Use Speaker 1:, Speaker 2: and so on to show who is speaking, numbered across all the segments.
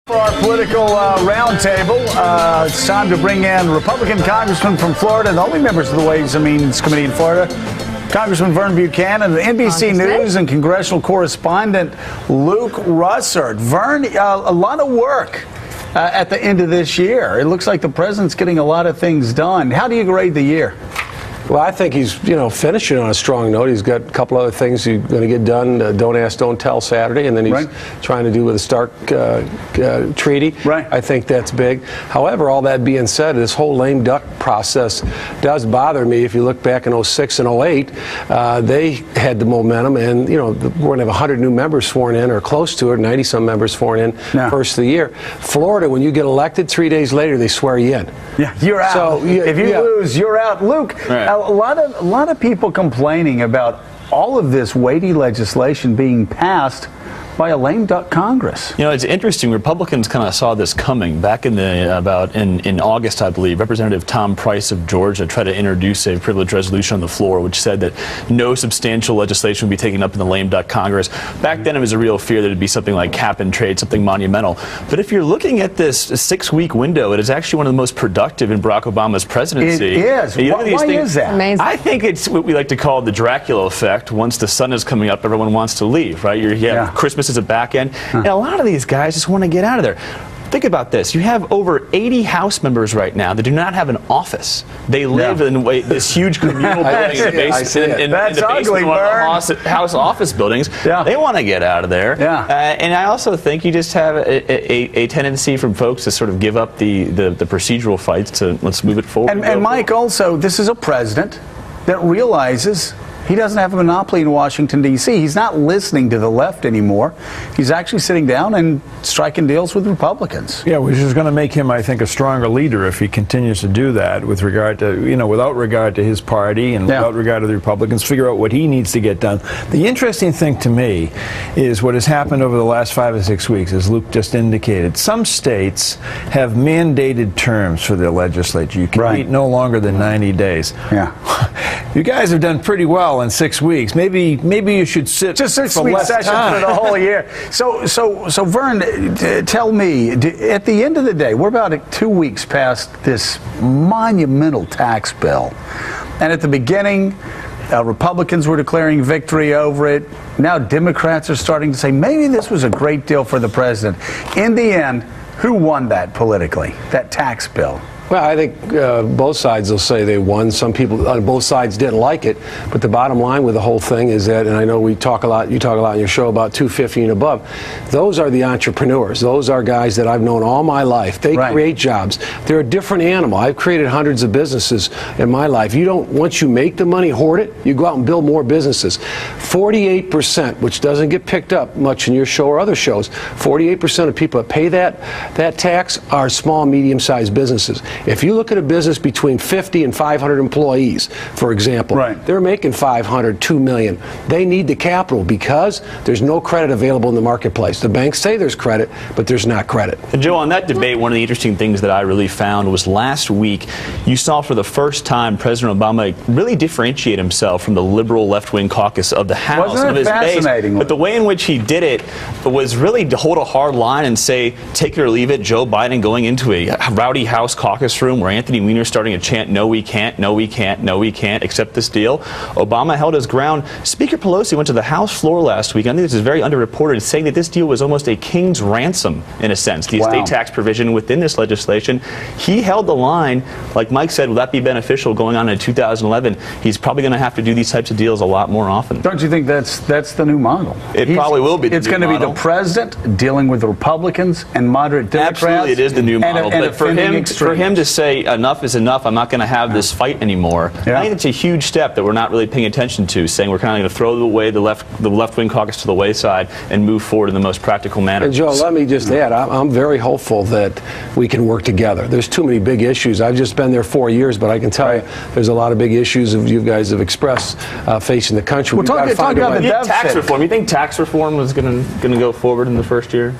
Speaker 1: For our political roundtable, it's time to bring in Republican Congressman from Florida, the only members of the Ways and Means Committee in Florida, Congressman Vern Buchanan, and NBC News and congressional correspondent Luke Russert. Vern, a lot of work at the end of this year. It looks like the president's getting a lot of things done. How do you grade the year?
Speaker 2: Well, I think he's, finishing on a strong note. He's got a couple other things he's going to get done. Don't ask, don't tell Saturday, and then he's trying to do with the Stark treaty.
Speaker 1: Right.
Speaker 2: I think that's big. However, all that being said, this whole lame duck process does bother me. If you look back in 06 and 08, they had the momentum, and we're going to have 100 new members sworn in, or close to it, 90-some members sworn in first of the year. Florida, when you get elected, 3 days later they swear you in.
Speaker 1: Yeah, you're out.
Speaker 2: So
Speaker 1: if you lose, you're out. Luke.
Speaker 2: Right.
Speaker 1: A lot of people complaining about all of this weighty legislation being passed by a lame duck Congress.
Speaker 3: It's interesting. Republicans kind of saw this coming back in in August, I believe. Representative Tom Price of Georgia tried to introduce a privilege resolution on the floor, which said that no substantial legislation would be taken up in the lame duck Congress. Back then, it was a real fear that it'd be something like cap and trade, something monumental. But if you're looking at this 6-week window, it is actually one of the most productive in Barack Obama's presidency.
Speaker 1: It is. Why is that?
Speaker 4: Amazing.
Speaker 3: I think it's what we like to call the Dracula effect. Once the sun is coming up, everyone wants to leave, right? Christmas is a back end, and a lot of these guys just want to get out of there. Think about this. You have over 80 House members right now that do not have an office. They live in this huge communal building in the basement, in the basement of one of the House office buildings. They want to get out of there. And I also think you just have a tendency from folks to sort of give up the procedural fights to let's move it forward.
Speaker 1: And Mike, also, this is a president that realizes he doesn't have a monopoly in Washington, D.C. He's not listening to the left anymore. He's actually sitting down and striking deals with Republicans.
Speaker 5: Yeah, which is going to make him, I think, a stronger leader if he continues to do that with regard to, without regard to his party and without regard to the Republicans, figure out what he needs to get done. The interesting thing to me is what has happened over the last 5 or 6 weeks, as Luke just indicated. Some states have mandated terms for their legislature. You can meet no longer than 90 days. You guys have done pretty well in 6 weeks. Maybe you should sit
Speaker 1: just 6
Speaker 5: for
Speaker 1: week
Speaker 5: less
Speaker 1: session
Speaker 5: time.
Speaker 1: for the whole year. So Vern, tell me, at the end of the day, we're about 2 weeks past this monumental tax bill, and at the beginning, Republicans were declaring victory over it. Now Democrats are starting to say maybe this was a great deal for the president. In the end, who won that politically? That tax bill?
Speaker 2: Well, I think both sides will say they won. Some people on both sides didn't like it, but the bottom line with the whole thing is that, and I know you talk a lot in your show about 250 and above, those are the entrepreneurs. Those are guys that I've known all my life. They create jobs. They're a different animal. I've created hundreds of businesses in my life. You don't, once you make the money, hoard it, you go out and build more businesses. 48%, which doesn't get picked up much in your show or other shows, 48% of people that pay that tax are small, medium-sized businesses. If you look at a business between 50 and 500 employees, for example, they're making 500, 2 million. They need the capital because there's no credit available in the marketplace. The banks say there's credit, but there's not credit.
Speaker 3: And Joe, on that debate, one of the interesting things that I really found was last week, you saw for the first time President Obama really differentiate himself from the liberal left-wing caucus of the House.
Speaker 1: Wasn't it fascinating?
Speaker 3: But the way in which he did it was really to hold a hard line and say, take it or leave it, Joe Biden going into a rowdy House caucus room where Anthony Weiner's starting to chant, no, we can't, no, we can't, no, we can't accept this deal. Obama held his ground. Speaker Pelosi went to the House floor last week. I think this is very underreported, saying that this deal was almost a king's ransom, in a sense, the estate tax provision within this legislation. He held the line. Like Mike said, will that be beneficial going on in 2011? He's probably going to have to do these types of deals a lot more often.
Speaker 1: Don't you think that's the new model?
Speaker 3: It probably will be the new model.
Speaker 1: It's going to be the president dealing with the Republicans and moderate Democrats.
Speaker 3: Absolutely, it is the new model.
Speaker 1: And
Speaker 3: but for him to say enough is enough, I'm not going to have this fight anymore, I think it's a huge step that we're not really paying attention to, saying we're kind of going to throw away the left-wing caucus to the wayside and move forward in the most practical manner.
Speaker 2: And Joe, let me just add, I'm very hopeful that we can work together. There's too many big issues. I've just been there 4 years, but I can tell you there's a lot of big issues that you guys have expressed facing the country.
Speaker 1: Well, talk about the
Speaker 3: tax reform. You think tax reform was going to go forward in the first year?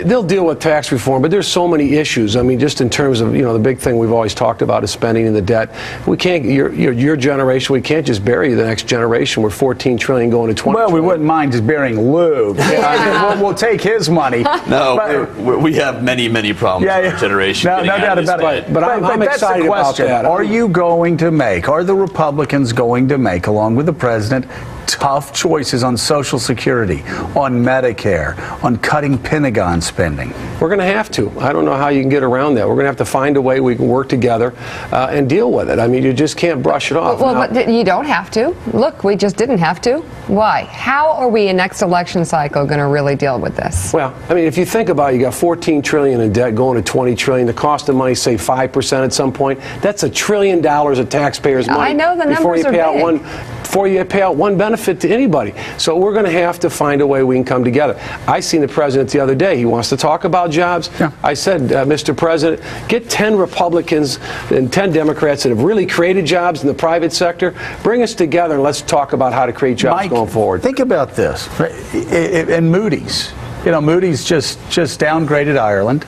Speaker 2: They'll deal with tax reform, but there's so many issues. I mean, just in terms of, the big big thing we've always talked about is spending and the debt. We can't, your generation, we can't just bury the next generation. We're 14 trillion going to 20
Speaker 1: Well,
Speaker 2: trillion.
Speaker 1: we wouldn't mind just burying Luke. We'll take his money.
Speaker 3: No, we have many problems in our generation.
Speaker 1: No doubt about it.
Speaker 2: But I'm
Speaker 1: that's
Speaker 2: excited
Speaker 1: the question.
Speaker 2: about that.
Speaker 1: Are the Republicans going to make, along with the president, tough choices on Social Security, on Medicare, on cutting Pentagon spending?
Speaker 2: We're going to have to. I don't know how you can get around that. We're going to have to find a way we can work together and deal with it. I mean, you just can't brush it off.
Speaker 4: Well, but you don't have to. Look, we just didn't have to. Why? How are we in next election cycle going to really deal with this?
Speaker 2: Well, I mean, if you think about it, you got 14 trillion in debt going to 20 trillion. The cost of money, say 5% at some point. That's $1 trillion of taxpayers' money.
Speaker 4: I know the numbers are big.
Speaker 2: Before you pay out one benefit to anybody. So we're going to have to find a way we can come together. I seen the president the other day. He wants to talk about jobs.
Speaker 1: Yeah.
Speaker 2: I said, Mr. President, get 10 Republicans and 10 Democrats that have really created jobs in the private sector. Bring us together and let's talk about how to create jobs
Speaker 1: Mike,
Speaker 2: going forward.
Speaker 1: Think about this. And Moody's. You know, Moody's just downgraded Ireland.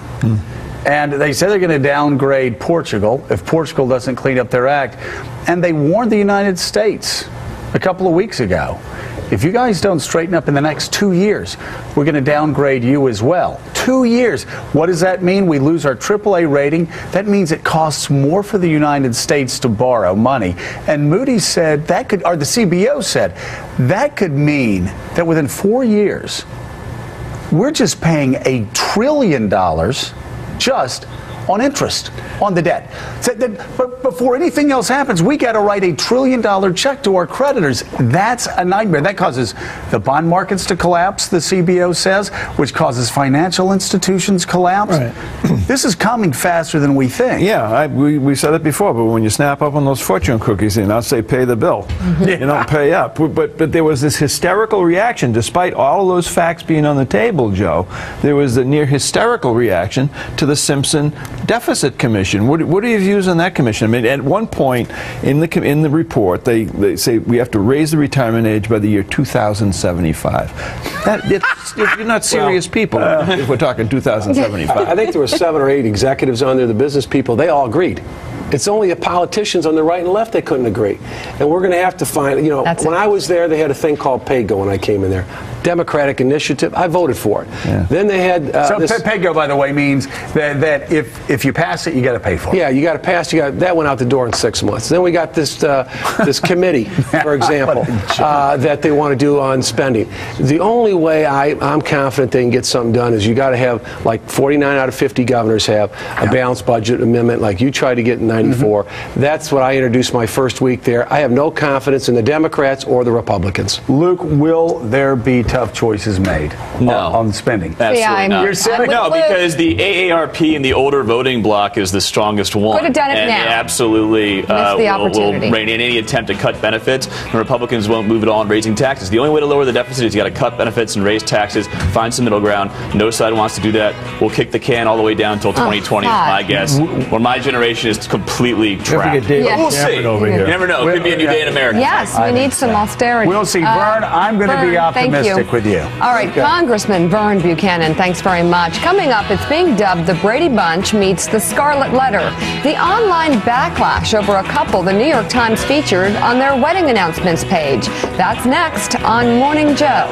Speaker 1: And they say they're going to downgrade Portugal if Portugal doesn't clean up their act. And they warned the United States a couple of weeks ago, if you guys don't straighten up in the next 2 years, we're going to downgrade you as well. 2 years. What does that mean? We lose our AAA rating. That means it costs more for the United States to borrow money. And Moody's said that could, or the CBO said, that could mean that within 4 years, we're just paying $1 trillion just on interest on the debt. But before anything else happens, we got to write $1 trillion check to our creditors. That's a nightmare. That causes the bond markets to collapse, the CBO says, which causes financial institutions collapse.
Speaker 5: Right.
Speaker 1: This is coming faster than we think.
Speaker 5: Yeah, we said it before, but when you snap up on those fortune cookies, they not say pay the bill. You don't pay up. But there was this hysterical reaction, despite all of those facts being on the table, Joe. There was a near hysterical reaction to the Simpson Deficit Commission. What are your views on that commission? I mean, at one point in the report, they say we have to raise the retirement age by the year 2075. If you're not serious people, if we're talking 2075.
Speaker 2: I think there were 7 or 8 executives on there, the business people, they all agreed. It's only the politicians on the right and left that couldn't agree. And we're going to have to find, you know, when I was there, they had a thing called PAYGO when I came in there. Democratic initiative. I voted for it. Yeah. Then they had
Speaker 1: so PAYGO, by the way, means that if you pass it, you got to pay for it.
Speaker 2: Yeah, you got to pass. That went out the door in 6 months. Then we got this this committee, for example, that they want to do on spending. The only way I'm confident they can get something done is you got to have like 49 out of 50 governors have a balanced budget amendment, like you tried to get in '94. That's what I introduced my first week there. I have no confidence in the Democrats or the Republicans.
Speaker 1: Luke, will there be tough choices made on spending?
Speaker 3: Absolutely not.
Speaker 1: You're saying
Speaker 3: no, because the AARP and the older voting bloc is the strongest one.
Speaker 4: Could have done it
Speaker 3: and
Speaker 4: now.
Speaker 3: They absolutely will
Speaker 4: opportunity.
Speaker 3: rein in any attempt to cut benefits. The Republicans won't move at all on raising taxes. The only way to lower the deficit is you got to cut benefits and raise taxes, find some middle ground. No side wants to do that. We'll kick the can all the way down until 2020 is my guess. When my generation is completely trapped. We'll see.
Speaker 5: Over here.
Speaker 3: You never know. It could be a new day in America.
Speaker 4: Yes, we need some austerity.
Speaker 1: We'll see. Vern, I'm going to be optimistic with you.
Speaker 4: All right, Congressman Vern Buchanan, thanks very much. Coming up, it's being dubbed the Brady Bunch meets the Scarlet Letter. The online backlash over a couple the New York Times featured on their wedding announcements page. That's next on Morning Joe.